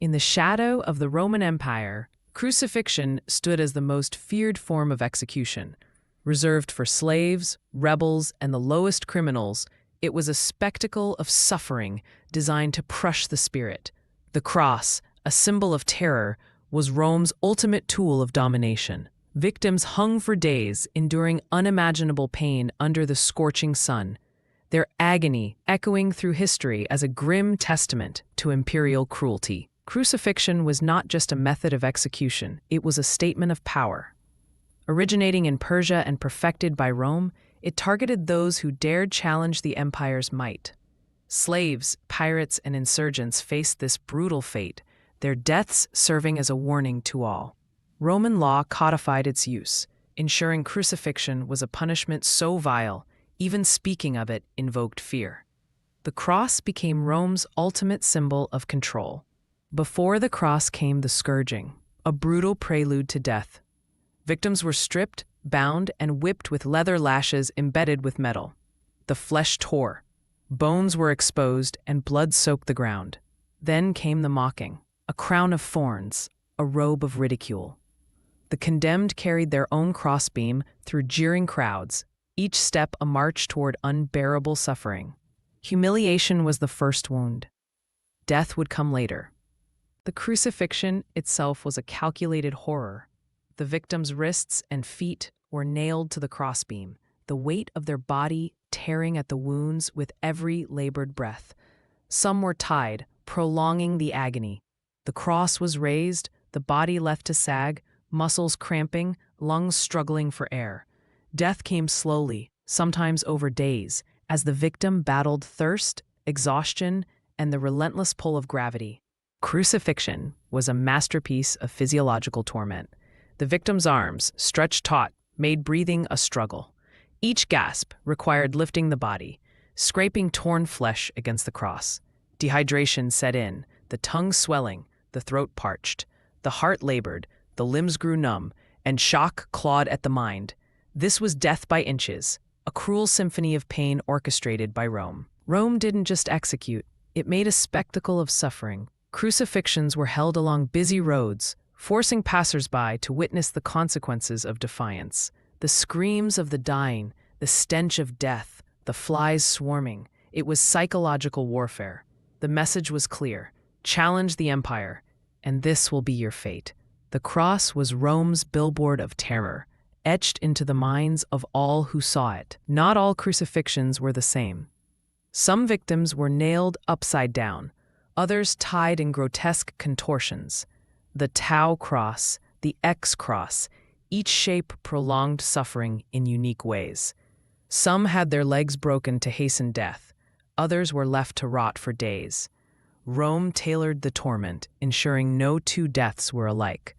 In the shadow of the Roman Empire, crucifixion stood as the most feared form of execution. Reserved for slaves, rebels, and the lowest criminals, it was a spectacle of suffering designed to crush the spirit. The cross, a symbol of terror, was Rome's ultimate tool of domination. Victims hung for days, enduring unimaginable pain under the scorching sun, their agony echoing through history as a grim testament to imperial cruelty. Crucifixion was not just a method of execution, it was a statement of power. Originating in Persia and perfected by Rome, it targeted those who dared challenge the empire's might. Slaves, pirates, and insurgents faced this brutal fate, their deaths serving as a warning to all. Roman law codified its use, ensuring crucifixion was a punishment so vile, even speaking of it invoked fear. The cross became Rome's ultimate symbol of control. Before the cross came the scourging, a brutal prelude to death. Victims were stripped, bound, and whipped with leather lashes embedded with metal. The flesh tore, bones were exposed, and blood soaked the ground. Then came the mocking, a crown of thorns, a robe of ridicule. The condemned carried their own crossbeam through jeering crowds, each step a march toward unbearable suffering. Humiliation was the first wound. Death would come later. The crucifixion itself was a calculated horror. The victims' wrists and feet were nailed to the crossbeam, the weight of their body tearing at the wounds with every labored breath. Some were tied, prolonging the agony. The cross was raised, the body left to sag, muscles cramping, lungs struggling for air. Death came slowly, sometimes over days, as the victim battled thirst, exhaustion, and the relentless pull of gravity. Crucifixion was a masterpiece of physiological torment. The victim's arms, stretched taut, made breathing a struggle. Each gasp required lifting the body, scraping torn flesh against the cross. Dehydration set in, the tongue swelling, the throat parched. The heart labored, the limbs grew numb, and shock clawed at the mind. This was death by inches, a cruel symphony of pain orchestrated by Rome. Rome didn't just execute, it made a spectacle of suffering. Crucifixions were held along busy roads, forcing passers-by to witness the consequences of defiance. The screams of the dying, the stench of death, the flies swarming. It was psychological warfare. The message was clear: challenge the empire, and this will be your fate. The cross was Rome's billboard of terror, etched into the minds of all who saw it. Not all crucifixions were the same. Some victims were nailed upside down, others tied in grotesque contortions. The Tau cross, the X cross, each shape prolonged suffering in unique ways. Some had their legs broken to hasten death, others were left to rot for days. Rome tailored the torment, ensuring no two deaths were alike.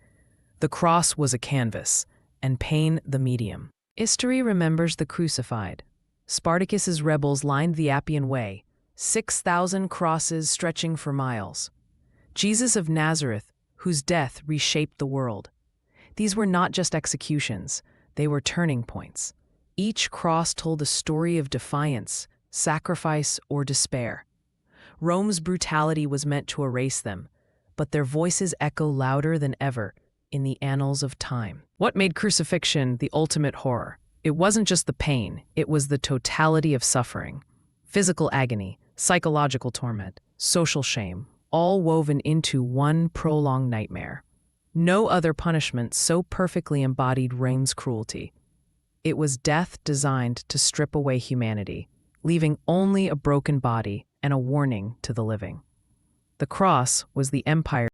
The cross was a canvas, and pain the medium. History remembers the crucified. Spartacus's rebels lined the Appian Way, 6,000 crosses stretching for miles. Jesus of Nazareth, whose death reshaped the world. These were not just executions, they were turning points. Each cross told a story of defiance, sacrifice, or despair. Rome's brutality was meant to erase them, but their voices echo louder than ever in the annals of time. What made crucifixion the ultimate horror? It wasn't just the pain, it was the totality of suffering. Physical agony, psychological torment, social shame, all woven into one prolonged nightmare. No other punishment so perfectly embodied Rome's cruelty. It was death designed to strip away humanity, leaving only a broken body and a warning to the living. The cross was the empire